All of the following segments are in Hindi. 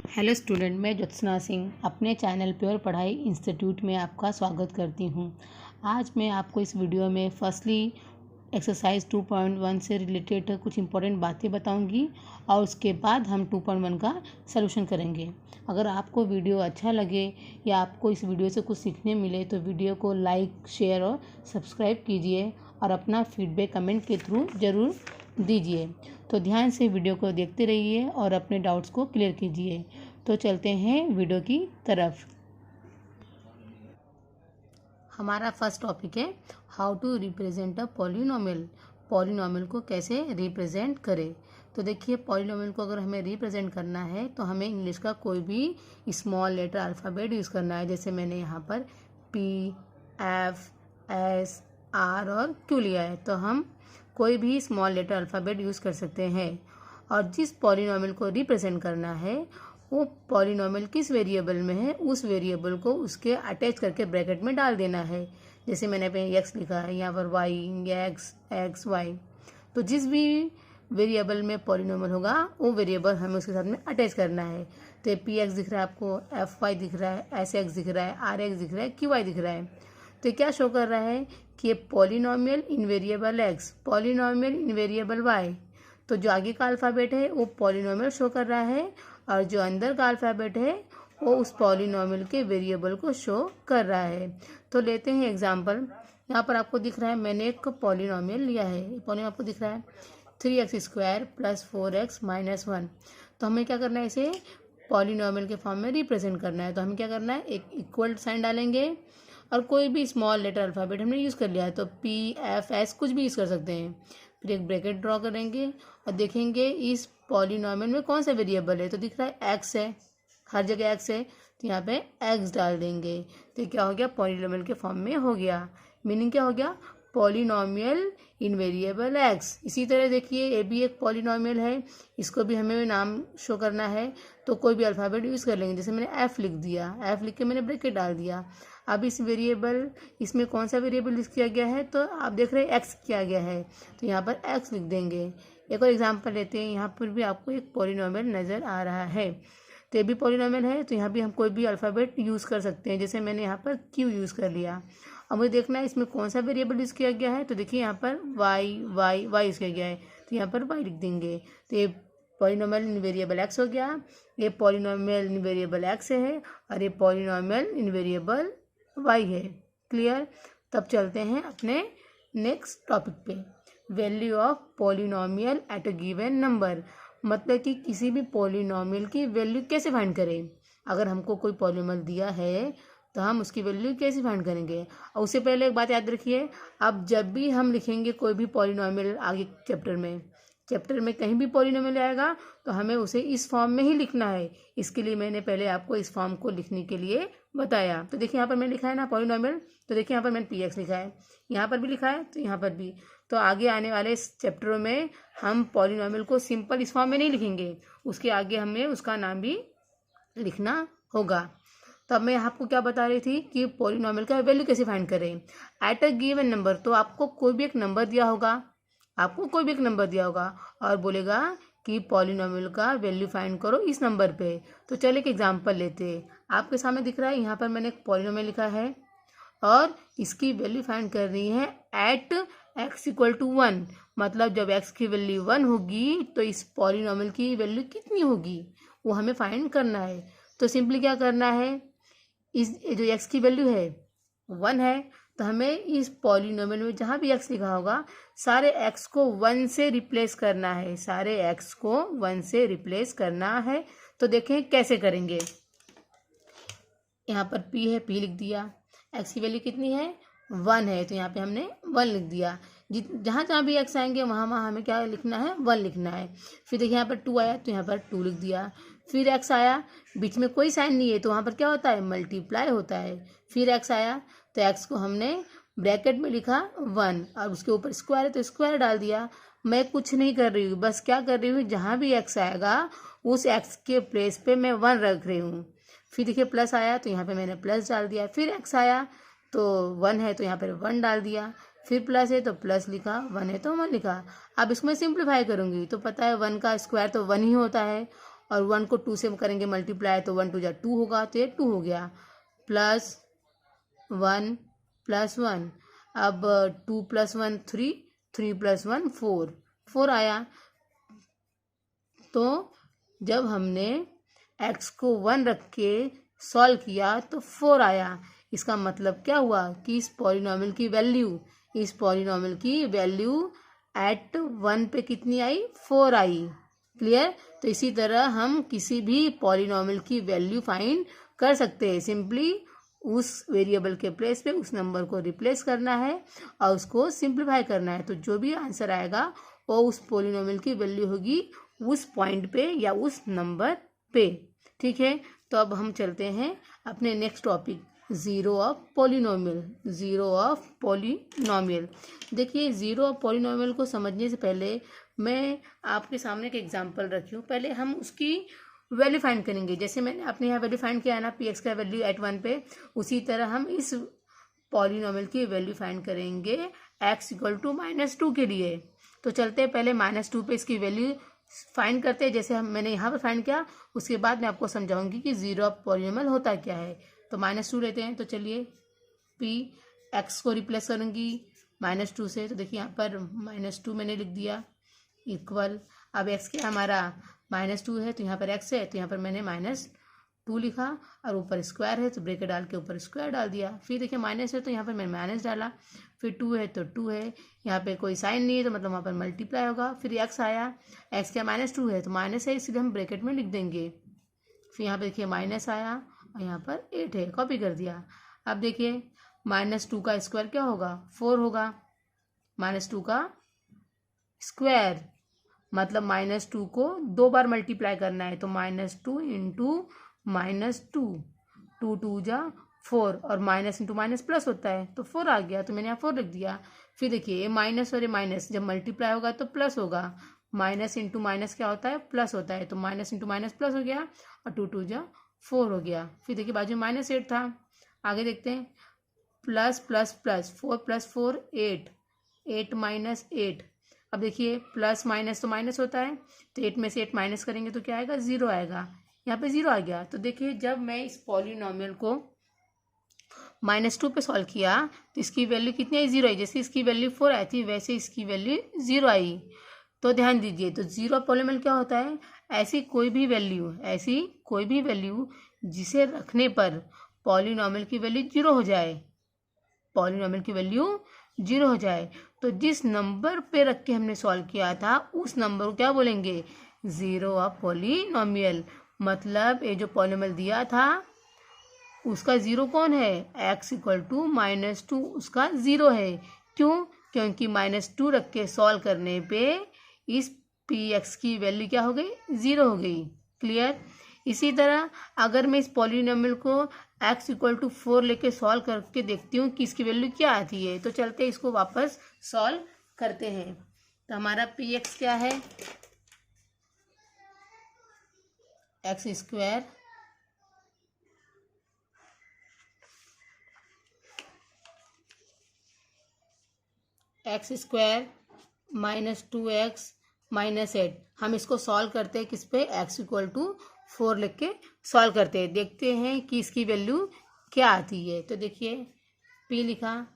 हेलो स्टूडेंट, मैं ज्योत्सना सिंह अपने चैनल प्योर पढ़ाई इंस्टीट्यूट में आपका स्वागत करती हूँ। आज मैं आपको इस वीडियो में फर्स्टली एक्सरसाइज 2.1 से रिलेटेड कुछ इंपॉर्टेंट बातें बताऊंगी और उसके बाद हम 2.1 का सलूशन करेंगे। अगर आपको वीडियो अच्छा लगे या आपको इस वीडियो से कुछ सीखने मिले तो वीडियो को लाइक, शेयर और सब्सक्राइब कीजिए और अपना फीडबैक कमेंट के थ्रू ज़रूर दीजिए। तो ध्यान से वीडियो को देखते रहिए और अपने डाउट्स को क्लियर कीजिए। तो चलते हैं वीडियो की तरफ। हमारा फर्स्ट टॉपिक है how to represent a polynomial. Polynomial को कैसे रिप्रेजेंट करें। तो देखिए, पॉलिनोमियल को अगर हमें रिप्रेजेंट करना है तो हमें इंग्लिश का कोई भी स्मॉल लेटर अल्फ़ाबेट यूज़ करना है। जैसे मैंने यहाँ पर P, F, S, R और Q लिया है, तो हम कोई भी स्मॉल लेटर अल्फ़ाबेट यूज़ कर सकते हैं। और जिस पॉलिनोमियल को रिप्रेजेंट करना है वो पॉलिनोमियल किस वेरिएबल में है, उस वेरिएबल को उसके अटैच करके ब्रैकेट में डाल देना है। जैसे मैंने पे एक्स लिखा है, यहाँ पर वाई, एक्स वाई। तो जिस भी वेरिएबल में पॉलिनोमियल होगा वो वेरिएबल हमें उसके साथ में अटैच करना है। तो पी एक्स दिख रहा है आपको, एफ वाई दिख रहा है, एस एक्स दिख रहा है, आर एक्स दिख रहा है, क्यू वाई दिख रहा है। तो क्या शो कर रहा है कि ये polynomial in variable x, polynomial in variable y. तो जो आगे का अल्फ़ाबेट है वो पॉलिनोमियल शो कर रहा है और जो अंदर का अल्फ़ाबेट है वो उस पॉलिनोमियल के वेरिएबल को शो कर रहा है। तो लेते हैं एग्जांपल। यहाँ पर आपको दिख रहा है मैंने एक पॉलिनोमियल लिया है। पॉलिनोमियल आपको दिख रहा है 3x² + 4x - 1। तो हमें क्या करना है, इसे पॉलिनोमियल के फॉर्म में रिप्रेजेंट करना है। तो हमें क्या करना है, एक इक्वल साइन डालेंगे और कोई भी स्मॉल लेटर अल्फ़ाबेट हमने यूज़ कर लिया है, तो P, F, S कुछ भी यूज़ कर सकते हैं। फिर एक ब्रैकेट ड्रॉ करेंगे और देखेंगे इस पॉलिनोमियल में कौन सा वेरिएबल है। तो दिख रहा है एक्स है, हर जगह एक्स है, तो यहाँ पे एक्स डाल देंगे। तो क्या हो गया, पॉलिनोमियल के फॉर्म में हो गया। मीनिंग क्या हो गया, पॉलिनोमियल इन वेरिएबल एक्स। इसी तरह देखिए, ये भी एक पॉलिनोमियल है, इसको भी हमें नाम शो करना है। तो कोई भी अल्फ़ाबेट यूज़ कर लेंगे। जैसे मैंने एफ़ लिख दिया, एफ़ लिख के मैंने ब्रैकेट डाल दिया। अब इस वेरिएबल, इसमें कौन सा वेरिएबल यूज़ किया गया है, तो आप देख रहे हैं एक्स किया गया है, तो यहाँ पर एक्स लिख देंगे। एक और एग्जांपल लेते हैं। यहाँ पर भी आपको एक पॉलिनोमियल नज़र आ रहा है, तो ये भी पॉलिनोमियल है, तो यहाँ भी हम कोई भी अल्फ़ाबेट यूज़ कर सकते हैं। जैसे मैंने यहाँ पर क्यू यूज़ कर लिया। अब मुझे देखना है इसमें कौन सा वेरिएबल यूज़ किया गया है। तो देखिए यहाँ पर वाई यूज़ किया गया है, तो यहाँ पर वाई लिख देंगे। तो ये पॉलिनोमियल इन वेरिएबल एक्स हो गया, ये पॉलिनोमियल इन वेरिएबल एक्स है और ये पॉलिनोमियल इन वेरिएबल वाई है। क्लियर। तब चलते हैं अपने नेक्स्ट टॉपिक पे, value of polynomial at a given number. मतलब कि किसी भी पॉलिनोमियल की वैल्यू कैसे फाइंड करें। अगर हमको कोई पॉलिनोमियल दिया है तो हम उसकी वैल्यू कैसे फाइंड करेंगे। और उससे पहले एक बात याद रखिए, अब जब भी हम लिखेंगे कोई भी पॉलिनोमियल आगे चैप्टर में कहीं भी पॉलिनोमियल आएगा तो हमें उसे इस फॉर्म में ही लिखना है। इसके लिए मैंने पहले आपको इस फॉर्म को लिखने के लिए बताया। तो देखिए यहाँ पर मैंने लिखा है ना पॉलिनोमियल, तो देखिए यहाँ पर मैंने पी एक्स लिखा है, यहाँ पर भी लिखा है, तो यहाँ पर भी। तो आगे आने वाले चैप्टरों में हम पॉलिनोमियल को सिंपल इस फॉर्म में नहीं लिखेंगे, उसके आगे हमें उसका नाम भी लिखना होगा। तो अब मैं आपको क्या बता रही थी कि पॉलिनोमियल का वैल्यू कैसे फाइंड करें। एट अ गिवन नंबर, तो आपको कोई भी एक नंबर दिया होगा, और बोलेगा कि पॉलिनोमियल का वैल्यू फाइंड करो इस नंबर पे। तो चलिए एक एग्जांपल लेते हैं। आपके सामने दिख रहा है, यहाँ पर मैंने एक पॉलिनोमियल लिखा है और इसकी वैल्यू फाइंड करनी है एट x = 1। मतलब जब x की वैल्यू 1 होगी तो इस पॉलिनोमियल की वैल्यू कितनी होगी वो हमें फाइंड करना है। तो सिंपली क्या करना है, इस जो x की वैल्यू है 1 है, तो हमें इस पॉलिनोमियल में जहाँ भी x लिखा होगा सारे x को 1 से रिप्लेस करना है, तो देखें कैसे करेंगे। यहाँ पर p है, p लिख दिया। x की वैल्यू कितनी है, 1 है, तो यहाँ पे हमने 1 लिख दिया। जहाँ जहाँ भी x आएंगे वहाँ वहाँ हमें क्या लिखना है, 1 लिखना है। फिर देखिए यहाँ पर 2 आया तो यहाँ पर 2 लिख दिया। फिर x आया, बीच में कोई साइन नहीं है, तो वहाँ पर क्या होता है, मल्टीप्लाई होता है। फिर x आया तो x को हमने ब्रैकेट में लिखा 1 और उसके ऊपर स्क्वायर है तो स्क्वायर डाल दिया। मैं कुछ नहीं कर रही हूँ, बस क्या कर रही हूँ, जहाँ भी x आएगा उस x के प्लेस पे मैं 1 रख रही हूँ। फिर देखिए प्लस आया तो यहाँ पे मैंने प्लस डाल दिया। फिर x आया तो 1 है तो यहाँ पर 1 डाल दिया। फिर प्लस है तो प्लस लिखा, 1 है तो 1 लिखा। अब इसको मैं सिंप्लीफाई करूँगी तो पता है 1 का स्क्वायर तो 1 ही होता है और 1 को 2 से करेंगे मल्टीप्लाई तो 1 2 जा 2 होगा, तो ये 2 हो गया, प्लस 1 प्लस 1, अब 2 प्लस 1 3, 3 प्लस 1 4, 4 आया। तो जब हमने x को 1 रख के सॉल्व किया तो 4 आया। इसका मतलब क्या हुआ कि इस पॉलिनॉमियल की वैल्यू एट 1 पे कितनी आई, 4 आई। क्लियर। तो इसी तरह हम किसी भी पॉलिनॉमियल की वैल्यू फाइंड कर सकते हैं। सिंपली उस वेरिएबल के प्लेस पे उस नंबर को रिप्लेस करना है और उसको सिंप्लीफाई करना है, तो जो भी आंसर आएगा वो उस पॉलिनॉमियल की वैल्यू होगी उस पॉइंट पे या उस नंबर पे। ठीक है, तो अब हम चलते हैं अपने next topic, zero of polynomial. देखिए, ज़ीरो ऑफ पॉलिनॉमियल को समझने से पहले मैं आपके सामने एक एग्जांपल रखी हूँ। पहले हम उसकी वैल्यू फाइंड करेंगे। जैसे मैंने अपने यहाँ वैल्यू फाइंड किया है ना, पी एक्स का वैल्यू एट 1 पे, उसी तरह हम इस पॉलिनॉमियल की वैल्यू फाइंड करेंगे x इक्वल टू -2 के लिए। तो चलते हैं पहले -2 पे इसकी वैल्यू फाइंड करते हैं, जैसे मैंने यहाँ पर फाइंड किया। उसके बाद मैं आपको समझाऊंगी कि ज़ीरो ऑफ पॉलिनॉमियल होता क्या है। तो -2 लेते हैं, तो चलिए पी एक्स को रिप्लेस करूँगी -2 से। तो देखिए यहाँ पर -2 मैंने लिख दिया इक्वल, अब एक्स क्या हमारा -2 है, तो यहाँ पर एक्स है, तो यहाँ पर मैंने -2 लिखा और ऊपर स्क्वायर है तो ब्रेकेट डाल के ऊपर स्क्वायर डाल दिया। फिर देखिए माइनस है तो यहाँ पर मैंने माइनस डाला, फिर 2 है तो 2 है, यहाँ पे कोई साइन नहीं है तो मतलब वहाँ पर मल्टीप्लाई होगा। फिर एक्स आया, एक्स क्या -2 है तो माइनस है, इसलिए हम ब्रेकेट में लिख देंगे। फिर यहाँ पे देखिए माइनस आया और यहाँ पर 8 है, कॉपी कर दिया। अब देखिए -2 का स्क्वायर क्या होगा, 4 होगा, -2 का स्क्वायर मतलब -2 को 2 बार मल्टीप्लाई करना है, तो -2 इंटू -2, 2 2 जा 4, और माइनस इंटू माइनस प्लस होता है तो 4 आ गया, तो मैंने यहाँ 4 लिख दिया। फिर देखिए ये माइनस और ये माइनस जब मल्टीप्लाई होगा तो प्लस होगा, माइनस इंटू माइनस क्या होता है, प्लस होता है, तो माइनस इंटू माइनस प्लस हो गया और 2 2 जा 4 हो गया। फिर देखिए बाजू में -8 था, आगे देखते हैं, प्लस प्लस प्लस 4 + 4 8, 8 - 8। अब देखिए प्लस माइनस तो माइनस होता है, तो 8 में से 8 माइनस करेंगे तो क्या आएगा, 0 आएगा। यहाँ पे 0 आ गया। तो देखिए जब मैं इस पॉलिनॉमियल को -2 पे सॉल्व किया तो इसकी वैल्यू कितनी आई, 0 आई। जैसे इसकी वैल्यू 4 आई थी वैसे इसकी वैल्यू 0 आई। तो ध्यान दीजिए, तो ज़ीरो पॉलिनॉमियल क्या होता है, ऐसी कोई भी वैल्यू जिसे रखने पर पॉलिनॉमियल की वैल्यू 0 हो जाए, तो जिस नंबर पे रख के हमने सॉल्व किया था उस नंबर को क्या बोलेंगे, ज़ीरो ऑफ पॉलिनॉमियल। मतलब ये जो पॉलिनॉमियल दिया था उसका ज़ीरो कौन है, x इक्वल टू -2 उसका ज़ीरो है। क्यों, क्योंकि -2 रख के सॉल्व करने पे इस px की वैल्यू क्या हो गई, 0 हो गई। क्लियर। इसी तरह अगर मैं इस पॉलिनॉमियल को x इक्वल टू 4 लेके सॉल्व करके देखती हूँ कि इसकी वैल्यू क्या आती है, तो चलते इसको वापस सॉल्व करते हैं। तो हमारा px क्या है, x स्क्वायर -2x -8। हम इसको सॉल्व करते हैं किस पे, x इक्वल टू 4 लिख के सॉल्व करते हैं, देखते हैं कि इसकी वैल्यू क्या आती है। तो देखिए p लिखा,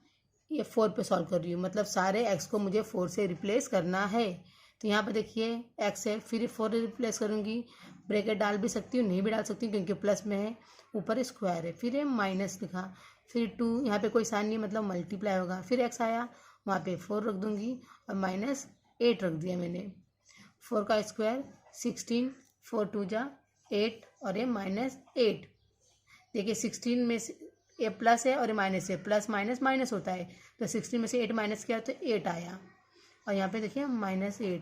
ये 4 पे सॉल्व कर रही हूँ, मतलब सारे x को मुझे 4 से रिप्लेस करना है। तो यहाँ पे देखिए x है, फिर 4 रिप्लेस करूँगी, ब्रैकेट डाल भी सकती हूँ नहीं भी डाल सकती हूँ क्योंकि प्लस में है, ऊपर स्क्वायर है, फिर माइनस लिखा, फिर 2, यहाँ पे कोई साइन नहीं मतलब मल्टीप्लाई होगा, फिर x आया, वहाँ पे 4 रख दूँगी और -8 रख दिया मैंने। 4 का स्क्वायर 16, 4 2 जा 8 और ये -8। देखिए 16 में से ये प्लस है और ये माइनस है, प्लस माइनस माइनस होता है, तो 16 में से 8 माइनस किया तो 8 आया, और यहाँ पे देखिए -8।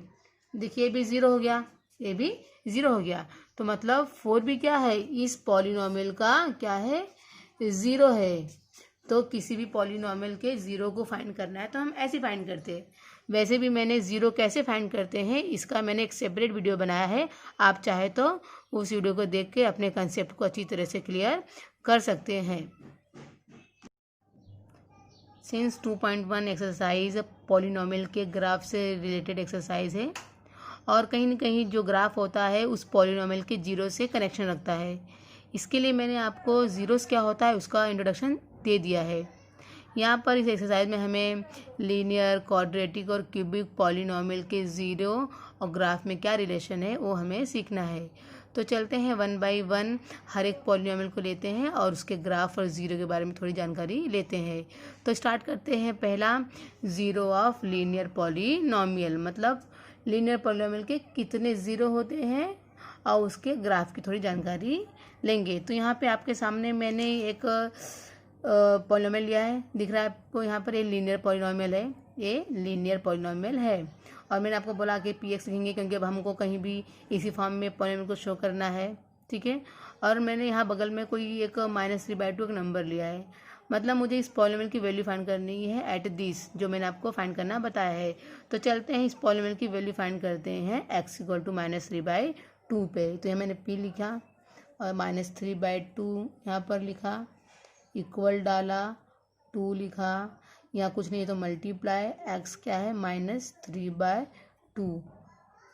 देखिए ये भी 0 हो गया, ये भी 0 हो गया। तो मतलब 4 भी क्या है, इस पॉलिनॉमियल का क्या है, 0 है। तो किसी भी पॉलिनॉमियल के 0 को फाइंड करना है तो हम ऐसे फाइंड करते हैं। वैसे भी मैंने 0 कैसे फाइंड करते हैं इसका मैंने एक सेपरेट वीडियो बनाया है, आप चाहे तो उस वीडियो को देख के अपने कंसेप्ट को अच्छी तरह से क्लियर कर सकते हैं। सिंस 2.1 एक्सरसाइज पॉलिनॉमियल के ग्राफ से रिलेटेड एक्सरसाइज है, और कहीं ना कहीं जो ग्राफ होता है उस पॉलिनोमियल के जीरो से कनेक्शन रखता है। इसके लिए मैंने आपको जीरोस क्या होता है उसका इंट्रोडक्शन दे दिया है। यहाँ पर इस एक्सरसाइज में हमें लीनियर, क्वाड्रेटिक और क्यूबिक पॉलिनोमियल के ज़ीरो और ग्राफ में क्या रिलेशन है वो हमें सीखना है। तो चलते हैं 1 बाई 1 हर एक पॉलिनोमियल को लेते हैं और उसके ग्राफ और ज़ीरो के बारे में थोड़ी जानकारी लेते हैं। तो स्टार्ट करते हैं। पहला, ज़ीरो ऑफ लीनियर पॉलिनोमियल, मतलब लीनियर पॉलिनोमियल के कितने ज़ीरो होते हैं और उसके ग्राफ की थोड़ी जानकारी लेंगे। तो यहाँ पे आपके सामने मैंने एक पॉलिनोमियल लिया है, दिख रहा है आपको यहाँ पर, ये लीनियर पॉलिनोमियल है, ये लीनियर पॉलिनोमियल है। और मैंने आपको बोला कि पी एक्स लिखेंगे क्योंकि अब हमको कहीं भी इसी फॉर्म में पॉलिनोमियल को शो करना है, ठीक है। और मैंने यहाँ बगल में कोई एक -3/2 एक नंबर लिया है, मतलब मुझे इस पॉलिनोमियल की वैल्यू फाइंड करनी है एट दिस, जो मैंने आपको फाइंड करना बताया है। तो चलते हैं इस पॉलिनोमियल की वैल्यू फाइंड करते हैं x = -3/2 पे। तो यहाँ मैंने p लिखा और -3/2 यहाँ पर लिखा, इक्वल डाला, 2 लिखा, यहाँ कुछ नहीं है तो मल्टीप्लाई, x क्या है -3/2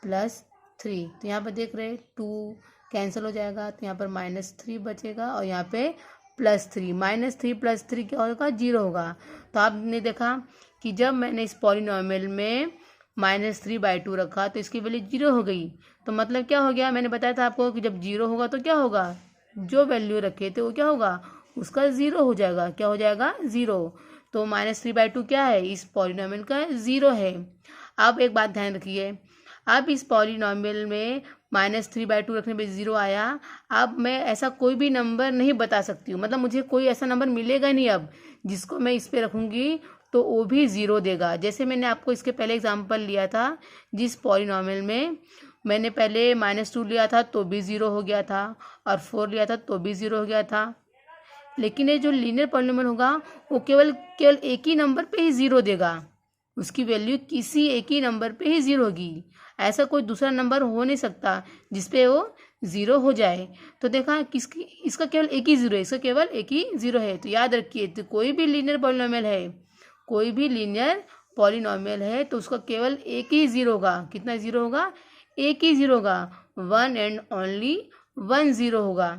+ 3। तो यहाँ पर देख रहे 2 कैंसिल हो जाएगा तो यहाँ पर -3 बचेगा और यहाँ पे +3, -3 + 3 क्या होगा, 0 होगा। तो आपने देखा कि जब मैंने इस पॉलिनोमियल में -3/2 रखा तो इसकी वैल्यू 0 हो गई। तो मतलब क्या हो गया, मैंने बताया था आपको कि जब 0 होगा तो क्या होगा, जो वैल्यू रखे थे वो क्या होगा, उसका 0 हो जाएगा। क्या हो जाएगा, 0। तो -3/2 क्या है, इस पॉलिनोमियल का 0 है। अब एक बात ध्यान रखिए, अब इस पॉलिनोमियल में -3/2 रखने पे 0 आया। अब मैं ऐसा कोई भी नंबर नहीं बता सकती हूँ, मतलब मुझे कोई ऐसा नंबर मिलेगा नहीं अब जिसको मैं इस पे रखूँगी तो वो भी 0 देगा। जैसे मैंने आपको इसके पहले एग्जांपल लिया था, जिस पॉलिनोमियल में मैंने पहले -2 लिया था तो भी 0 हो गया था और 4 लिया था तो भी 0 हो गया था। लेकिन ये जो लीनियर पॉलिनोमियल होगा वो केवल एक ही नंबर पे ही 0 देगा, उसकी वैल्यू किसी एक ही नंबर पे ही 0 होगी। ऐसा कोई दूसरा नंबर हो नहीं सकता जिसपे वो 0 हो जाए। तो देखा किसकी, इसका केवल एक ही 0 है, इसका केवल एक ही 0 है। तो याद रखिए, तो कोई भी लीनियर पॉलिनोमियल है, कोई भी लीनियर पॉलिनोमियल है तो उसका केवल एक ही 0 होगा। कितना 0 होगा, एक ही 0 होगा, 1 एंड ओनली 1 0 होगा।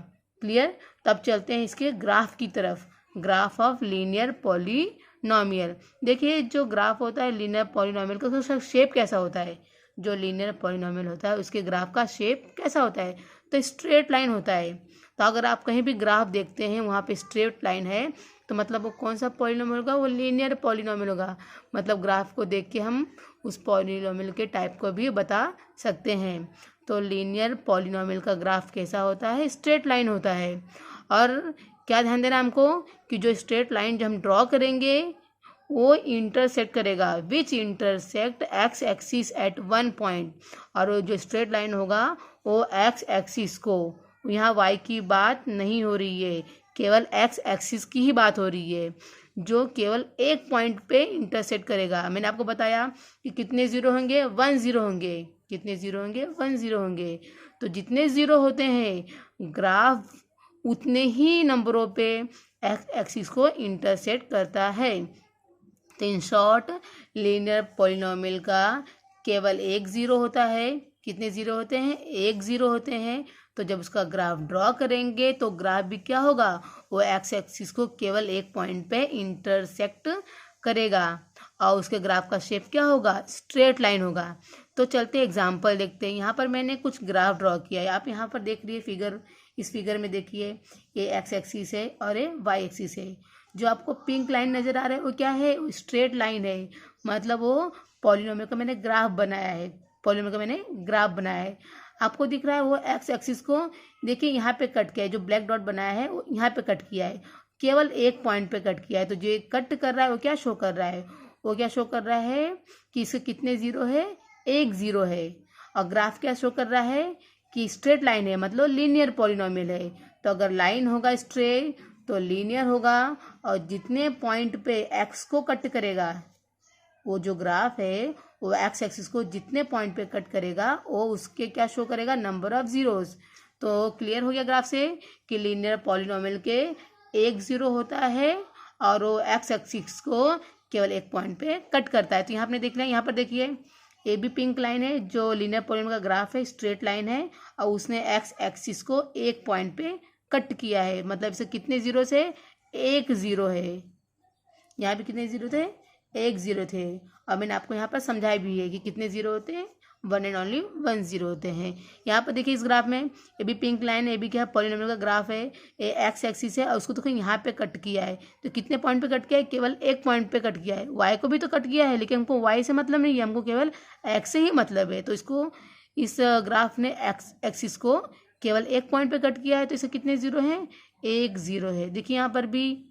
क्लियर। तब चलते हैं इसके ग्राफ की तरफ, ग्राफ ऑफ लीनियर पॉलिनोमियल। देखिए जो ग्राफ होता है लीनियर पॉलिनोमियल का, उसका शेप कैसा होता है, जो लीनियर पॉलिनोमियल होता है उसके ग्राफ का शेप कैसा होता है, तो स्ट्रेट लाइन होता है। तो अगर आप कहीं भी ग्राफ देखते हैं वहाँ पे स्ट्रेट लाइन है तो मतलब वो कौन सा पॉलिनोमियल होगा, वो लीनियर पॉलिनोमियल होगा। मतलब ग्राफ को देख के हम उस पॉलिनोमियल के टाइप को भी बता सकते हैं। तो लीनियर पॉलिनोमियल का ग्राफ कैसा होता है, स्ट्रेट लाइन होता है। और क्या ध्यान देना हमको कि जो स्ट्रेट लाइन जो हम ड्रॉ करेंगे वो इंटरसेक्ट करेगा, विच intersect x axis eight 1 point. और वो जो स्ट्रेट लाइन होगा वो एक्स एक्सिस को, यहाँ वाई की बात नहीं हो रही है, केवल एक्स एक्सिस की ही बात हो रही है, जो केवल एक पॉइंट पे इंटरसेक्ट करेगा। मैंने आपको बताया कि कितने 0 होंगे, 1 0 होंगे। कितने 0 होंगे, 1 0 होंगे। तो जितने 0 होते हैं ग्राफ उतने ही नंबरों पे एक्स एक्सिस को इंटरसेक्ट करता है। तो इन शॉर्ट लीनियर पॉलिनोमियल का केवल एक 0 होता है। कितने 0 होते हैं, एक 0 होते हैं। तो जब उसका ग्राफ ड्रॉ करेंगे तो ग्राफ भी क्या होगा, वो एक्स एक्सिस को केवल एक पॉइंट पे इंटरसेक्ट करेगा और उसके ग्राफ का शेप क्या होगा, स्ट्रेट लाइन होगा। तो चलते एग्जांपल देखते हैं। यहाँ पर मैंने कुछ ग्राफ ड्रॉ किया है, आप यहाँ पर देख लीजिए फिगर, इस फिगर में देखिए ये एक्स एक्सिस है और ये वाई एक्सिस है। जो आपको पिंक लाइन नज़र आ रहा है वो क्या है, स्ट्रेट लाइन है, मतलब वो पॉलिनोमियल का मैंने ग्राफ बनाया है, पॉलिनोमियल का मैंने ग्राफ बनाया है। आपको दिख रहा है वो एक्स एक्सिस को देखिए यहाँ पे कट किया है, जो ब्लैक डॉट बनाया है वो यहाँ पे कट किया है, केवल एक पॉइंट पे कट किया है। तो जो कट कर रहा है वो क्या शो कर रहा है, वो क्या शो कर रहा है कि इसके कितने 0 है, एक 0 है। और ग्राफ क्या शो कर रहा है कि स्ट्रेट लाइन है, मतलब लीनियर पॉलिनोमियल है। तो अगर लाइन होगा स्ट्रेट तो लीनियर होगा, और जितने पॉइंट पे एक्स को कट करेगा, वो जो ग्राफ है वो एक्स एक्सिस को जितने पॉइंट पे कट करेगा वो उसके क्या शो करेगा, नंबर ऑफ जीरोस। तो क्लियर हो गया ग्राफ से कि लीनियर पॉलिनोमियल के एक 0 होता है और वो एक्स एक्सिस को केवल एक पॉइंट पे कट करता है। तो यहाँ आपने देख लिया, यहाँ पर देखिए ए बी पिंक लाइन है जो लीनियर पॉलीनॉमियल का ग्राफ है, स्ट्रेट लाइन है और उसने एक्स एक्सिस को एक पॉइंट पे कट किया है। मतलब इसे कितने जीरो से, एक जीरो है। यहाँ पे कितने जीरो थे, एक जीरो थे। और मैंने आपको यहाँ पर समझाया भी है कि कितने जीरो होते हैं, one and only one zero होते हैं। यहाँ पर देखिए इस ग्राफ में ये भी पिंक लाइन है, ये भी क्या है पॉलीनॉमियल का ग्राफ है, ये एक्स एक्सिस है और उसको देखो यहाँ पे कट किया है। तो कितने पॉइंट पे कट किया है, केवल एक पॉइंट पे कट किया है। वाई को भी तो कट किया है लेकिन हमको वाई से मतलब नहीं है, हमको केवल एक्स से ही मतलब है। तो इसको इस ग्राफ ने एक्स एक्सिस को केवल एक पॉइंट पे कट किया है, तो इसे कितने जीरो हैं, एक जीरो है। देखिए यहाँ पर भी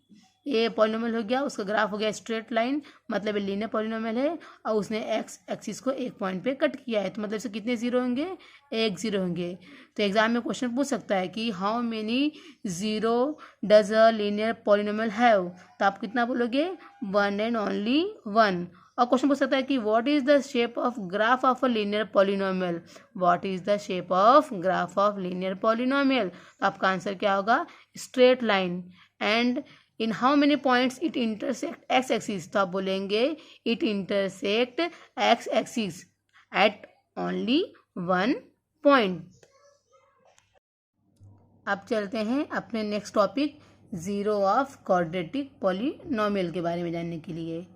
ये पॉलीनॉमियल हो गया, उसका ग्राफ हो गया स्ट्रेट लाइन, मतलब ये लीनियर पॉलीनॉमियल है और उसने एक्स एक्सिस को एक पॉइंट पे कट किया है। तो मतलब इसे कितने जीरो होंगे, एक जीरो होंगे। तो एग्जाम में क्वेश्चन पूछ सकता है कि how many zero does a linear polynomial have, तो आप कितना बोलोगे, वन एंड ओनली वन। और क्वेश्चन पूछ सकता है कि what is the shape of graph of a linear polynomial, what is the shape of graph of linear polynomial. तो आपका आंसर क्या होगा, straight line. And in how many points it intersect x axis, तो आप बोलेंगे it intersect x axis eight only one point. अब चलते हैं अपने next topic zero of quadratic polynomial के बारे में जानने के लिए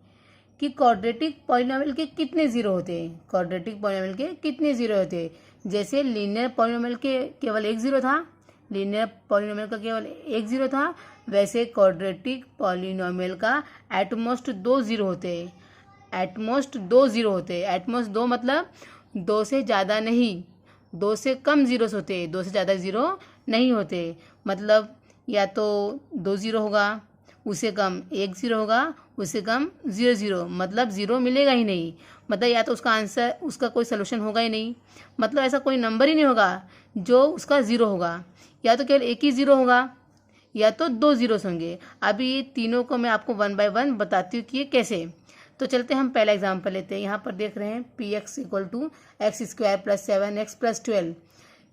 कि क्वाड्रेटिक पॉलीनॉमियल के कितने जीरो होते हैं, क्वाड्रेटिक पॉलीनॉमियल के कितने जीरो होते हैं। जैसे लीनियर पॉलीनॉमियल के केवल एक जीरो था, लीनियर पॉलीनॉमियल का केवल एक जीरो था, वैसे क्वाड्रेटिक पॉलीनॉमियल का एटमोस्ट दो जीरो होते हैं, एटमोस्ट दो जीरो होते हैं। एटमोस्ट दो मतलब दो से ज़्यादा नहीं, दो से कम जीरोस होते हैं, दो से ज़्यादा जीरो नहीं होते। मतलब या तो दो जीरो होगा, उससे कम एक जीरो होगा, उससे कम जीरो जीरो, मतलब जीरो मिलेगा ही नहीं। मतलब या तो उसका आंसर, उसका कोई सलूशन होगा ही नहीं, मतलब ऐसा कोई नंबर ही नहीं होगा जो उसका ज़ीरो होगा। या तो केवल एक ही ज़ीरो होगा या तो दो जीरोस होंगे। अभी ये तीनों को मैं आपको वन बाय वन बताती हूँ कि ये कैसे। तो चलते हैं हम पहला एग्जाम्पल लेते हैं। यहाँ पर देख रहे हैं P x equal to x square plus 7x plus 12।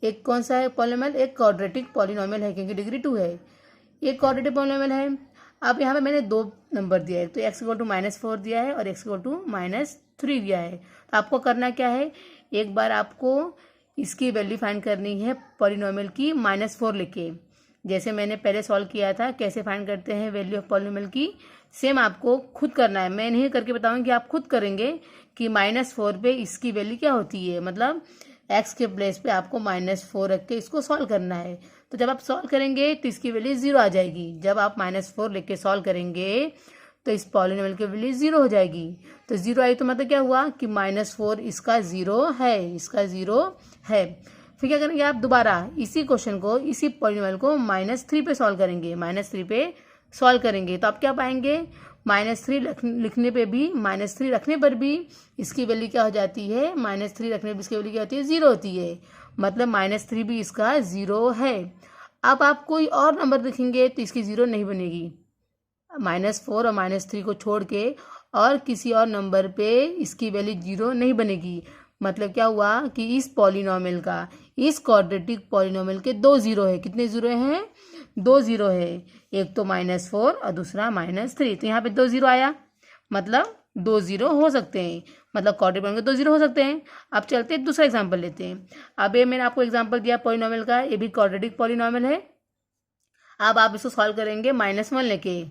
एक कौन सा है पॉलीनॉमियल, एक क्वाड्रेटिक पॉलीनॉमियल है क्योंकि डिग्री 2 है। ये क्वाड्रेटिक पॉलीनॉमियल है। अब यहाँ पे मैंने दो नंबर दिया है, तो x इक्वल टू -4 दिया है और x इक्वल टू -3 दिया है। तो आपको करना क्या है, एक बार आपको इसकी वैल्यू फाइंड करनी है पॉलीनॉमियल की -4 लेके। जैसे मैंने पहले सॉल्व किया था, कैसे फाइंड करते हैं वैल्यू ऑफ पॉलीनॉमियल की, सेम आपको खुद करना है। मैं नहीं करके बताऊंगी, आप खुद करेंगे कि -4 पे इसकी वैल्यू क्या होती है। मतलब x के प्लेस पे आपको -4 रख के इसको सॉल्व करना है। तो जब आप सॉल्व करेंगे तो इसकी वैल्यू 0 आ जाएगी। जब आप -4 लेके सॉल्व करेंगे तो इस पॉलीनॉमियल की वैल्यू 0 हो जाएगी। तो 0 आई तो मतलब क्या हुआ कि -4 इसका 0 है, इसका 0 है। फिर क्या करेंगे आप, दोबारा इसी क्वेश्चन को, इसी पॉलीनॉमियल को -3 पे सॉल्व करेंगे, -3 पे सॉल्व करेंगे। तो आप क्या पाएंगे, -3 लिखने पे भी, -3 रखने पर भी इसकी वैल्यू क्या हो जाती है, -3 रखने पर इसकी वैल्यू क्या होती है, 0 होती है। मतलब -3 भी इसका 0 है। अब आप कोई और नंबर लिखेंगे तो इसकी 0 नहीं बनेगी। -4 और -3 को छोड़ के और किसी और नंबर पे इसकी वैल्यू 0 नहीं बनेगी। मतलब क्या हुआ कि इस पॉलीनॉमियल का, इस क्वाड्रेटिक पॉलीनॉमियल के दो जीरो है। कितने जीरो हैं, दो जीरो है। एक तो -4 और दूसरा -3। तो यहाँ पे दो जीरो आया, मतलब दो जीरो हो सकते हैं, मतलब क्वाड्रेटिक पॉलीनॉमियल के दो जीरो हो सकते हैं। अब चलते हैं दूसरा एग्जाम्पल लेते हैं। अब ये मैंने आपको एग्जाम्पल दिया पॉलीनॉमियल का, ये भी क्वाड्रेटिक पॉलीनॉमियल है। अब आप इसको सॉल्व करेंगे -1 लेके।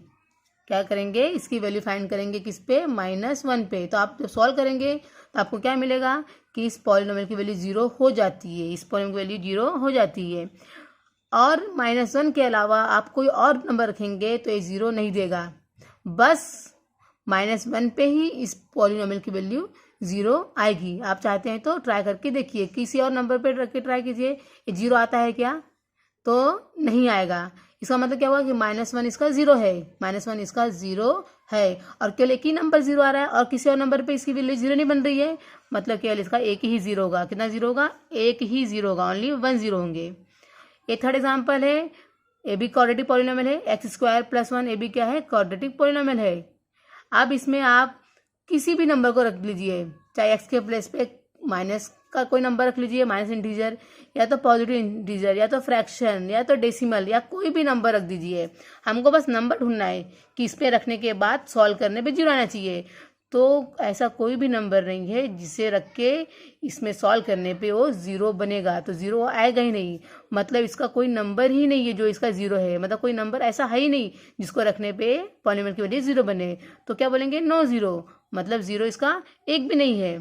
क्या करेंगे, इसकी वैल्यू फाइंड करेंगे किस पे, -1 पे। तो आप जब सॉल्व करेंगे तो आपको क्या मिलेगा कि इस पॉलीनॉमियल की वैल्यू 0 हो जाती है, इस पॉलीनॉमियल की वैल्यू 0 हो जाती है। और -1 के अलावा आप कोई और नंबर रखेंगे तो ये 0 नहीं देगा, बस -1 पे ही इस पॉलीनॉमियल की वैल्यू 0 आएगी। आप चाहते हैं तो ट्राई करके देखिए, किसी और नंबर पे रख के ट्राई कीजिए, ये 0 आता है क्या, तो नहीं आएगा। इसका मतलब क्या हुआ कि -1 इसका 0 है, -1 इसका 0 है। और केवल एक ही नंबर 0 आ रहा है और किसी और नंबर पे इसकी वैल्यू 0 नहीं बन रही है, मतलब केवल इसका एक ही 0 होगा। कितना 0 होगा, एक ही 0 होगा, ओनली 1 0 होंगे। ये थर्ड एग्जाम्पल है, ए भी क्वाड्रेटिक पॉलीनॉमियल है, x² + 1 ए भी क्या है, क्वाड्रेटिक पॉलीनॉमियल है। अब इसमें आप किसी भी नंबर को रख लीजिए, चाहे x के प्लेस पे माइनस का कोई नंबर रख लीजिए, माइनस इंटीजर या तो पॉजिटिव इंटीजर या तो फ्रैक्शन या तो डेसिमल या कोई भी नंबर रख दीजिए। हमको बस नंबर ढूंढना है कि इस पे रखने के बाद सॉल्व करने पे 0 आना चाहिए। तो ऐसा कोई भी नंबर नहीं है जिसे रख के इसमें सॉल्व करने पे वो ज़ीरो बनेगा, तो ज़ीरो आएगा ही नहीं। मतलब इसका कोई नंबर ही नहीं है जो इसका ज़ीरो है, मतलब कोई नंबर ऐसा है ही नहीं जिसको रखने पे पॉलीनोमियल की वजह ज़ीरो बने। तो क्या बोलेंगे, नो ज़ीरो, मतलब ज़ीरो इसका एक भी नहीं है।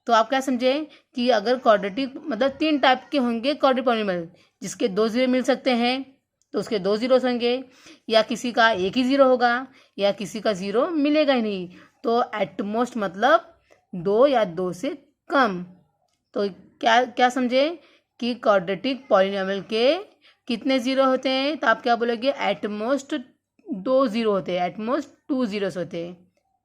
तो आप क्या समझे कि अगर क्वाड्रेटिक मतलब 3 टाइप के होंगे क्वाड्रेटिक पॉलीनोमियल, जिसके 2 ज़ीरो मिल सकते हैं तो उसके 2 ज़ीरोस होंगे, या किसी का एक ही ज़ीरो होगा, या किसी का ज़ीरो मिलेगा ही नहीं। तो एट मोस्ट मतलब 2 या 2 से कम। तो क्या क्या समझे कि क्वाड्रेटिक पॉलीनोमियल के कितने ज़ीरो होते हैं, तो आप क्या बोलोगे, एट मोस्ट 2 ज़ीरो होते हैं, एट मोस्ट 2 ज़ीरोस होते हैं।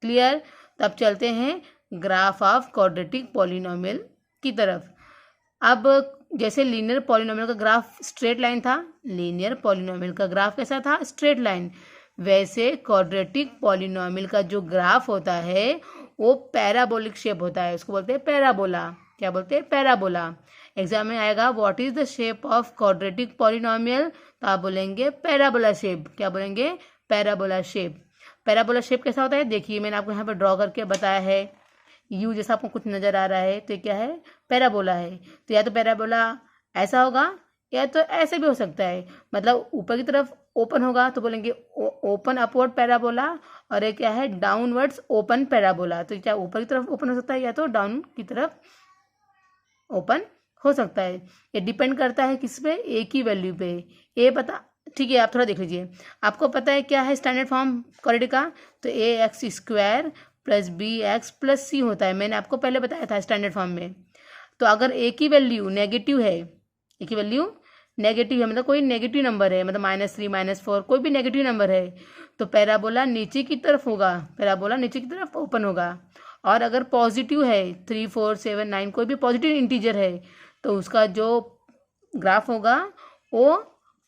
क्लियर। तब चलते हैं ग्राफ ऑफ क्वाड्रेटिक पॉलीनोमियल की तरफ। अब जैसे लीनियर पॉलीनोमियल का ग्राफ स्ट्रेट लाइन था, लीनियर पॉलीनोमियल का ग्राफ कैसा था, स्ट्रेट लाइन, वैसे क्वाड्रेटिक पॉलीनोमियल का जो ग्राफ होता है वो पैराबोलिक शेप होता है, उसको बोलते हैं पैराबोला। क्या बोलते हैं, पैराबोला। एग्जाम में आएगा what is the shape of quadratic polynomial, तो आप बोलेंगे पैराबोला शेप। क्या बोलेंगे, पैराबोला शेप। पैराबोला शेप कैसा होता है, देखिए मैंने आपको यहाँ पर ड्रॉ करके बताया है। यू जैसा आपको कुछ नज़र आ रहा है तो ये क्या है, पैराबोला है। तो या तो पैराबोला ऐसा होगा या तो ऐसे भी हो सकता है, मतलब ऊपर की तरफ ओपन होगा तो बोलेंगे ओपन अपवर्ड पैराबोला, और ये क्या है, डाउनवर्ड्स ओपन पैराबोला। तो क्या ऊपर की तरफ ओपन हो सकता है या तो डाउन की तरफ ओपन हो सकता है। ये डिपेंड करता है किस पे, ए की वैल्यू पे। ए पता, ठीक है, आप थोड़ा देख लीजिए। आपको पता है क्या है स्टैंडर्ड फॉर्म क्वाड्रेटिक का, तो a x square plus b x plus c होता है, मैंने आपको पहले बताया था स्टैंडर्ड फॉर्म में। तो अगर ए की वैल्यू नेगेटिव है, ए की वैल्यू नेगेटिव है मतलब कोई नेगेटिव नंबर है, मतलब -3 -4 कोई भी नेगेटिव नंबर है, तो पैराबोला नीचे की तरफ होगा, पैराबोला नीचे की तरफ ओपन होगा। और अगर पॉजिटिव है 3 4 7 9 कोई भी पॉजिटिव इंटीजर है, तो उसका जो ग्राफ होगा वो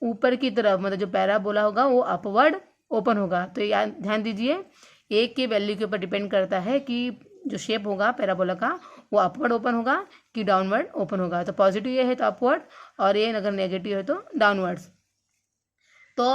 ऊपर की तरफ, मतलब जो पैराबोला होगा वो अपवर्ड ओपन होगा। तो ध्यान दीजिए, ए के वैल्यू के ऊपर डिपेंड करता है कि जो शेप होगा पैराबोला का वो अपवर्ड ओपन होगा कि डाउनवर्ड ओपन होगा। तो पॉजिटिव ये है तो अपवर्ड, और ये अगर नेगेटिव है तो डाउनवर्ड्स। तो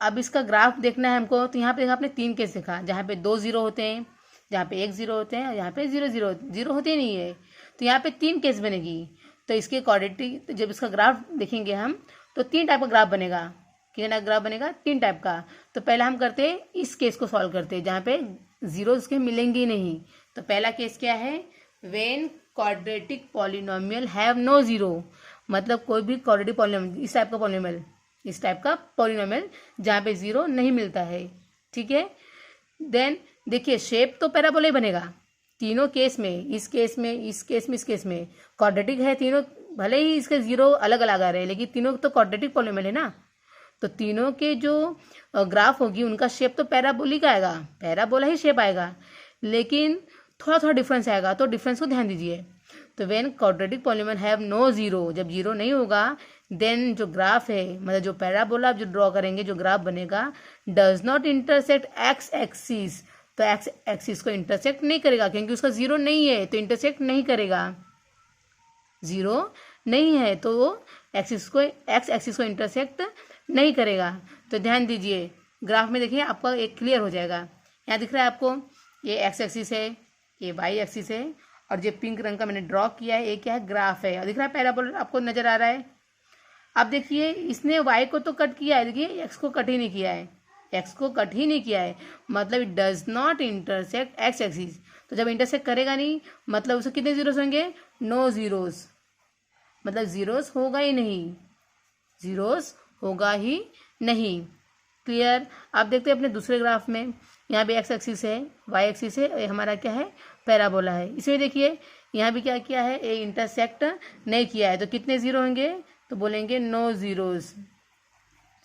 अब इसका ग्राफ देखना है हमको। तो यहाँ पे आपने 3 केस देखा, जहाँ पे 2 ज़ीरो होते हैं, जहाँ पे 1 ज़ीरो होते हैं, और यहाँ पे 0 0 0 होते ही नहीं है। तो यहाँ पे 3 केस बनेगी। तो इसके क्वाड्रेटिक जब इसका ग्राफ देखेंगे हम, तो 3 टाइप का ग्राफ बनेगा। कितना ग्राफ बनेगा, 3 टाइप का। तो पहला हम करते हैं इस केस को सॉल्व करते हैं जहाँ पे जीरो इसके मिलेंगे नहीं। तो पहला केस क्या है, when quadratic polynomial have no zero, मतलब कोई भी क्वाड्रेटिक पॉलिनोमियल, इस टाइप का पॉलिनोमियल, इस टाइप का पॉलिनोमियल जहाँ पे जीरो नहीं मिलता है। ठीक है, देन देखिए शेप तो पैराबोला ही बनेगा तीनों केस में, इस केस में, इस केस में, इस केस में। क्वाड्रेटिक है तीनों, भले ही इसके जीरो अलग अलग आ रहे हैं लेकिन तीनों तो क्वाड्रेटिक पॉलिनोमियल है ना। तो तीनों के जो ग्राफ होगी उनका शेप तो पैराबोलिक आएगा, पैराबोला ही शेप आएगा, लेकिन थोड़ा थोड़ा डिफरेंस आएगा। तो डिफरेंस को ध्यान दीजिए। तो when quadratic polynomial have no zero, जब जीरो नहीं होगा, देन जो ग्राफ है, मतलब जो पैराबोला आप जो ड्रॉ करेंगे, जो ग्राफ बनेगा, does not intersect x axis, तो एक्स एक्सिस को इंटरसेक्ट नहीं करेगा क्योंकि उसका जीरो नहीं है, तो इंटरसेक्ट नहीं करेगा, जीरो नहीं है तो वो एक्स एक्सिस को इंटरसेक्ट नहीं करेगा। तो ध्यान दीजिए, ग्राफ में देखिए आपका एक क्लियर हो जाएगा। यहाँ दिख रहा है आपको, ये एक्स एक्सिस है, ये वाई एक्सिस है, और जो पिंक रंग का मैंने ड्रॉ किया है ये क्या है, ग्राफ है, और दिख रहा है पैराबोला आपको नजर आ रहा है। अब देखिए इसने वाई को तो कट किया है, देखिए एक्स को कट ही नहीं किया है, एक्स को कट ही नहीं किया है, मतलब it does not intersect x axis. तो जब इंटरसेक्ट करेगा नहीं, मतलब उसके कितने जीरोस होंगे, नो जीरोस, मतलब जीरोस होगा ही नहीं, जीरोस होगा ही नहीं। क्लियर। अब देखते हैं अपने दूसरे ग्राफ में, यहाँ भी एक्स एक्सिस है, वाई एक्सिस है, ये हमारा क्या है, पैराबोला है। इसमें देखिए यहाँ भी क्या किया है, ये इंटरसेक्ट नहीं किया है, तो कितने जीरो होंगे, तो बोलेंगे नो जीरोस,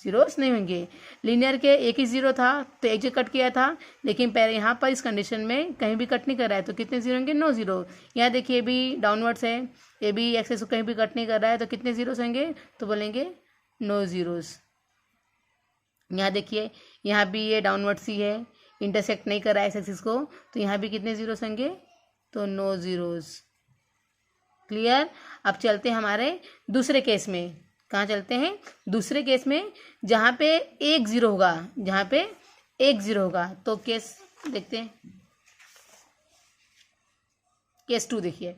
जीरोस नहीं होंगे। लीनियर के एक ही जीरो था तो एक जगह कट किया था, लेकिन यहाँ पर इस कंडीशन में कहीं भी कट नहीं कर रहा है, तो कितने जीरो होंगे, नो जीरो। यहाँ देखिए भी डाउनवर्ड्स है, ये भी एक्सेस कहीं भी कट नहीं कर रहा है, तो कितने जीरोस होंगे, तो बोलेंगे नो जीरोस। यहाँ देखिए यहाँ भी ये डाउनवर्ड सी है, इंटरसेक्ट नहीं कर रहा है इस एक्सिस को, तो यहाँ भी कितने जीरोस होंगे, तो नो जीरोस। क्लियर। अब चलते हैं हमारे दूसरे केस में। कहाँ चलते हैं, दूसरे केस में जहाँ पे एक जीरो होगा, जहाँ पे एक जीरो होगा। तो केस देखते हैं, केस 2 देखिए,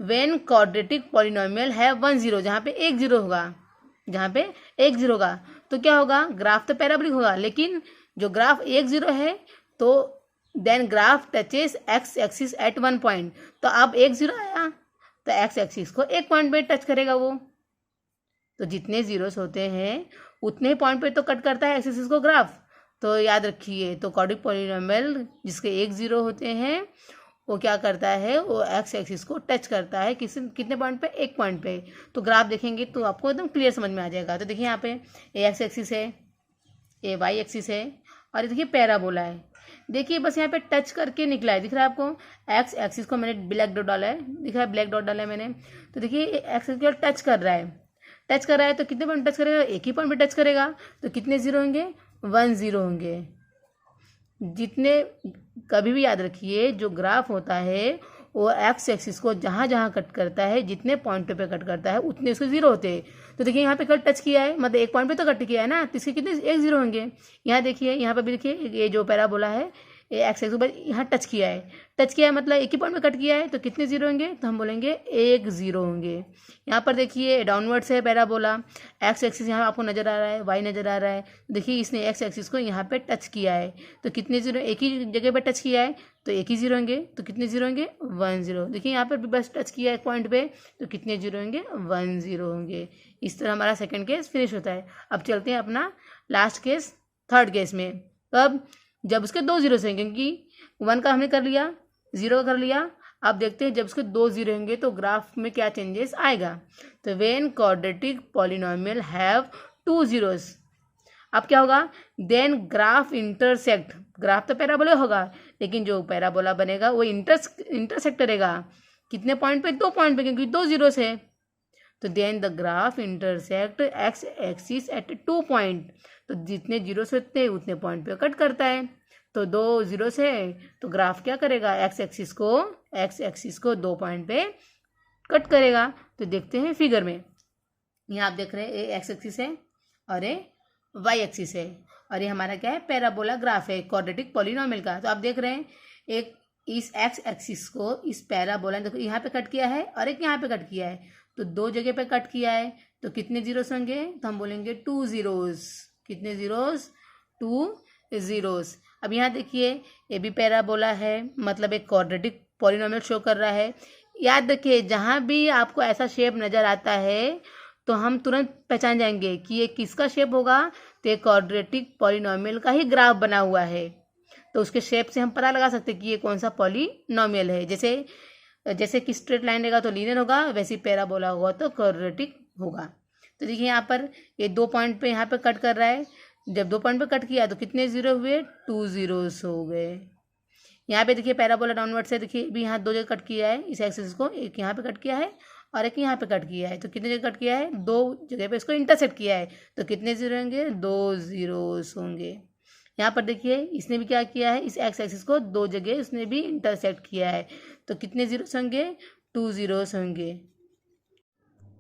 व्हेन क्वाड्रेटिक पॉलिनोमियल है 1 0, जहाँ पे एक जीरो होगा, जहाँ पे एक जीरो होगा तो क्या होगा, ग्राफ तो पैराबोलिक होगा, लेकिन जो ग्राफ एक जीरो है तो then graph touches x axis at one point, तो अब एक जीरो आया तो एक्स एक्सिस को एक पॉइंट पे टच करेगा वो, तो जितने जीरोस होते हैं उतने पॉइंट पे तो कट करता है एक्स एक्सिस को ग्राफ। तो याद रखिए, तो क्वाड्रेटिक पॉलिनोमियल जिसके एक जीरो होते हैं वो क्या करता है, वो एक्स एक्सिस को टच करता है कितने पॉइंट पे, एक पॉइंट पे। तो ग्राफ देखेंगे तो आपको एकदम क्लियर समझ में आ जाएगा। तो देखिए यहाँ पे ए एक्स एक्सिस है, ए वाई एक्सिस है, और देखिए पैराबोला है। देखिए बस यहाँ पे टच करके निकला है, दिख रहा है आपको, एक्स एक्सिस को मैंने ब्लैक डॉट डाला है, दिख रहा है ब्लैक डॉट डाला है मैंने। तो देखिए एक्स एक्सिस टच कर रहा है, टच कर रहा है तो कितने पॉइंट टच करेगा, एक ही पॉइंट पे टच करेगा, तो कितने जीरो होंगे, 1 0 होंगे। जितने, कभी भी याद रखिए जो ग्राफ होता है वो एक्स एक्सिस को जहाँ जहाँ कट करता है, जितने पॉइंट पे कट करता है उतने उसके जीरो होते हैं। तो देखिए यहाँ पे कट टच किया है, मतलब एक पॉइंट पे तो कट किया है ना, तो इसके कितने, एक जीरो होंगे। यहाँ देखिए, यहाँ पे भी देखिए ये जो पैराबोला है एक्स एक्सिस पर यहाँ टच किया है, टच किया है मतलब एक ही पॉइंट में कट किया है, तो कितने जीरो होंगे, तो हम बोलेंगे एक जीरो होंगे। यहाँ पर देखिए डाउनवर्ड्स है पैराबोला, एक्स एक्सिस यहाँ आपको नजर आ रहा है, वाई नजर आ रहा है, देखिए इसने एक्स एक्सिस को यहाँ पे टच किया है, तो कितने जीरो, एक ही जगह पे टच किया है तो एक ही जीरो होंगे, तो कितने जीरो होंगे, 1 0। देखिए यहाँ पर भी बस टच किया है एक पॉइंट पे, तो कितने जीरो होंगे, 1 0 होंगे। इस तरह हमारा सेकेंड केस फिनिश होता है। अब चलते हैं अपना लास्ट केस, थर्ड केस में। तो अब जब उसके दो जीरो होंगे, क्योंकि 1 का हमने कर लिया, 0 का कर लिया, अब देखते हैं जब उसके दो जीरो होंगे तो ग्राफ में क्या चेंजेस आएगा। तो when quadratic polynomial have 2 zeros, अब क्या होगा, देन ग्राफ इंटरसेक्ट, ग्राफ तो पैराबोला होगा लेकिन जो पैराबोला बनेगा वो इंटरसेक्ट करेगा कितने पॉइंट पे, 2 पॉइंट पे, क्योंकि 2 जीरोस है। तो then the graph intersect x axis at 2 point, तो जितने जीरोस होते हैं उतने पॉइंट पे कट करता है। तो 2 जीरोस है तो ग्राफ क्या करेगा, एक्स एक्सिस को 2 पॉइंट पे कट करेगा। तो देखते हैं फिगर में, यहाँ आप देख रहे हैं ये एक्स एक्सिस है और ये वाई एक्सिस है, और ये हमारा क्या है, पैराबोला ग्राफ है क्वाड्रेटिक पॉलिनोमियल का। तो आप देख रहे हैं एक इस एक्स एक्सिस को इस पैराबोला, देखो यहाँ पे कट किया है और एक यहाँ पे कट किया है, तो 2 जगह पे कट किया है, तो कितने जीरोस होंगे, तो हम बोलेंगे 2 zeros। कितने जीरोस, 2 zeros। अब यहाँ देखिए ये भी पैराबोला है, मतलब एक क्वाड्रेटिक पॉलिनोमियल शो कर रहा है। याद रखिए जहाँ भी आपको ऐसा शेप नज़र आता है तो हम तुरंत पहचान जाएंगे कि ये किसका शेप होगा, तो ये क्वाड्रेटिक पॉलिनोमियल का ही ग्राफ बना हुआ है। तो उसके शेप से हम पता लगा सकते हैं कि ये कौन सा पॉलिनोमियल है। जैसे कि स्ट्रेट लाइन रहेगा तो लीनियर होगा, वैसे पेराबोला होगा तो क्वाड्रेटिक होगा। तो देखिए यहाँ पर ये 2 पॉइंट पे यहाँ पे कट कर रहा है, जब 2 पॉइंट पे कट किया तो कितने जीरो हुए, 2 zeros हो गए। यहाँ पे देखिए पैराबोला डाउनवर्ड से, देखिए भी यहाँ 2 जगह कट किया है इस एक्सिस को, एक यहाँ पे कट किया है और एक यहाँ पे कट किया है, तो कितने जगह कट किया है, 2 जगह पे इसको इंटरसेक्ट किया है, तो कितने जीरो होंगे, 2 zeros होंगे। यहाँ पर देखिए इसने भी क्या किया है, इस एक्स एक्सिस को 2 जगह उसने भी इंटरसेक्ट किया है, तो कितने जीरोस होंगे, 2 zeros होंगे।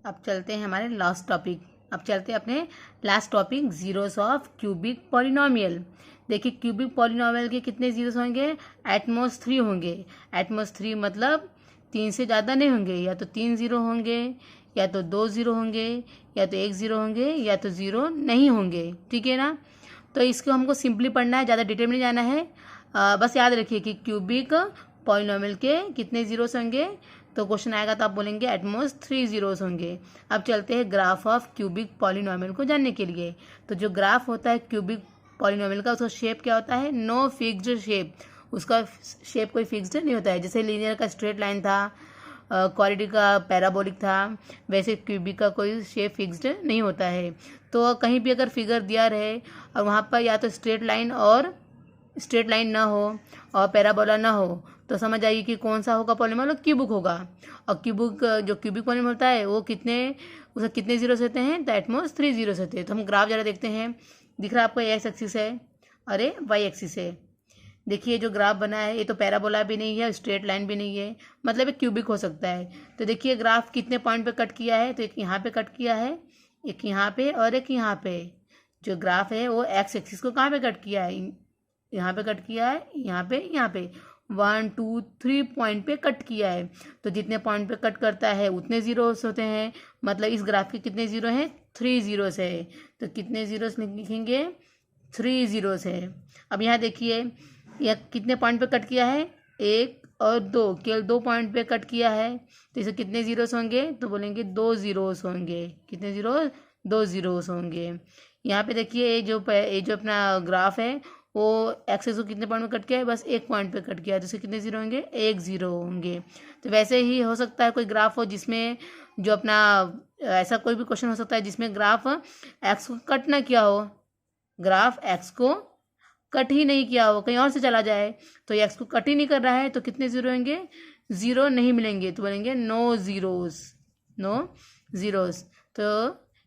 अब चलते हैं हमारे लास्ट टॉपिक, अब चलते हैं अपने last topic, zeros of cubic polynomial. देखिए क्यूबिक पॉलिनोमियल के कितने जीरोस होंगे, एटमोस्ट 3 होंगे। एटमोस्ट 3 मतलब 3 से ज़्यादा नहीं होंगे, या तो 3 जीरो होंगे, या तो 2 जीरो होंगे, या तो 1 जीरो होंगे, या तो जीरो नहीं होंगे, ठीक है ना। तो इसको हमको सिंपली पढ़ना है, ज़्यादा डिटेल में नहीं जाना है। बस याद रखिए कि क्यूबिक पॉलिनोमियल के कितने जीरोस होंगे, तो क्वेश्चन आएगा तो आप बोलेंगे एटमोस्ट 3 zeros होंगे। अब चलते हैं ग्राफ ऑफ क्यूबिक पॉलिनोमियल को जानने के लिए। तो जो ग्राफ होता है क्यूबिक पॉलिनोमियल का, उसका शेप क्या होता है, नो फिक्स्ड शेप, उसका शेप कोई फिक्स्ड नहीं होता है। जैसे लीनियर का स्ट्रेट लाइन था, क्वाड्रेटिक का पैराबोलिक था, वैसे क्यूबिक का कोई शेप फिक्स्ड नहीं होता है। तो कहीं भी अगर फिगर दिया रहे और वहाँ पर या तो स्ट्रेट लाइन ना हो और पैराबोला ना हो, तो समझ आइए कि कौन सा होगा पॉलिनोमियल, क्यूबिक होगा। और जो क्यूबिक पॉलिनोमियल होता है वो उसका कितने जीरोस होते हैं, तो एटमोस्ट 3 zeros होते हैं। तो हम ग्राफ जरा देखते हैं, दिख रहा है आपको एक्स एक्सिस है और ये वाई एक्सिस है। देखिए जो ग्राफ बना है ये तो पैराबोला भी नहीं है, स्ट्रेट लाइन भी नहीं है, मतलब एक क्यूबिक हो सकता है। तो देखिए ग्राफ कितने पॉइंट पे कट किया है, तो एक यहाँ पे कट किया है, एक यहाँ पे और एक यहाँ पे। जो ग्राफ है वो एक्स एक्सिस को कहाँ पे कट किया है, यहाँ पे कट किया है, यहाँ पे 1 2 3 पॉइंट पे कट किया है। तो जितने पॉइंट पे कट करता है उतने जीरोस होते हैं, मतलब इस ग्राफ के कितने जीरो हैं, 3 जीरोस है। तो कितने जीरोस लिखेंगे, 3 जीरोस है। अब यहाँ देखिए यह कितने पॉइंट पे कट किया है, 1 और 2, केवल 2 पॉइंट पे कट किया है। तो इसे कितने जीरोस होंगे, तो बोलेंगे 2 जीरोस होंगे। कितने जीरो, 2 जीरोस होंगे। यहाँ पे देखिए ये जो अपना ग्राफ है वो एक्सेस को कितने पॉइंट में कट किया है, बस 1 पॉइंट पे कट किया है। तो इसके कितने जीरो होंगे, 1 जीरो होंगे। तो वैसे ही हो सकता है कोई ग्राफ हो जिसमें जो अपना ऐसा कोई भी क्वेश्चन हो सकता है जिसमें ग्राफ एक्स को कट ना किया हो, ग्राफ एक्स को कट ही नहीं किया हो, कहीं और से चला जाए। तो ये एक्स को कट ही नहीं कर रहा है, तो कितने जीरो होंगे, जीरो नहीं मिलेंगे। तो बोलेंगे नो जीरोस, नो जीरोस। तो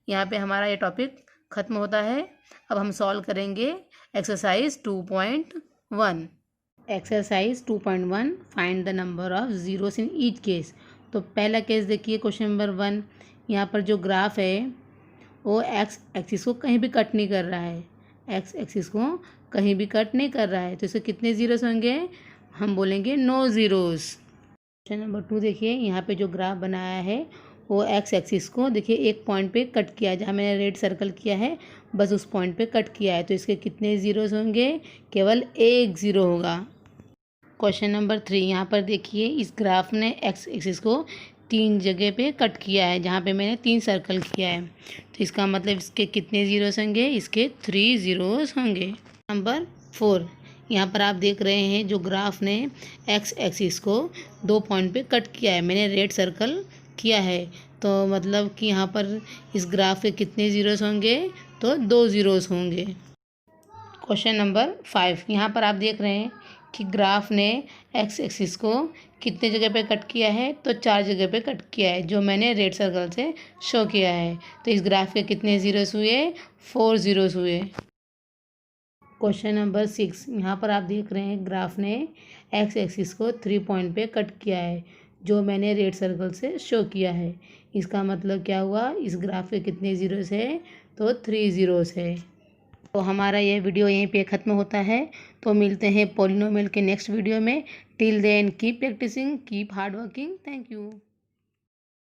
यहाँ पे हमारा ये टॉपिक खत्म होता है। अब हम सॉल्व करेंगे exercise 2.1। Exercise 2.1, find the number of zeros in each case. तो पहला केस देखिए, क्वेश्चन नंबर 1। यहाँ पर जो ग्राफ है वो एक्स एक्सिस को कहीं भी कट नहीं कर रहा है, एक्स एक्सिस को कहीं भी कट नहीं कर रहा है। तो इसके कितने जीरोस होंगे, हम बोलेंगे नो जीरोस। क्वेश्चन नंबर 2 देखिए, यहाँ पे जो ग्राफ बनाया है वो एक्स एक्सिस को देखिए एक पॉइंट पे कट किया है, जहाँ मैंने रेड सर्कल किया है बस उस पॉइंट पे कट किया है। तो इसके कितने जीरोस होंगे, केवल 1 जीरो होगा। क्वेश्चन नंबर 3, यहाँ पर देखिए इस ग्राफ ने एक्स एक्सिस को 3 जगह पे कट किया है, जहाँ पे मैंने 3 सर्कल किया है। तो इसका मतलब इसके कितने जीरोस होंगे, इसके 3 जीरोस होंगे। नंबर 4, यहाँ पर आप देख रहे हैं जो ग्राफ ने एक्स एक्सिस को 2 पॉइंट पे कट किया है, मैंने रेड सर्कल किया है। तो मतलब कि यहाँ पर इस ग्राफ के कितने जीरोस होंगे, तो 2 जीरोस होंगे। क्वेश्चन नंबर 5, यहाँ पर आप देख रहे हैं कि ग्राफ ने एक्स एक्सिस को कितने जगह पे कट किया है, तो 4 जगह पे कट किया है, जो मैंने रेड सर्कल से शो किया है। तो इस ग्राफ के कितने जीरोस हुए, 4 जीरोस हुए। क्वेश्चन नंबर 6, यहाँ पर आप देख रहे हैं ग्राफ ने एक्स एक्सिस को 3 पॉइंट पे कट किया है, जो मैंने रेड सर्कल से शो किया है। इसका मतलब क्या हुआ, इस ग्राफ के कितने जीरोस है, तो 3 जीरोस है। तो हमारा ये वीडियो यहीं पे ख़त्म होता है। तो मिलते हैं पॉलिनोमियल के नेक्स्ट वीडियो में। Till then keep practicing, keep hard working. Thank you.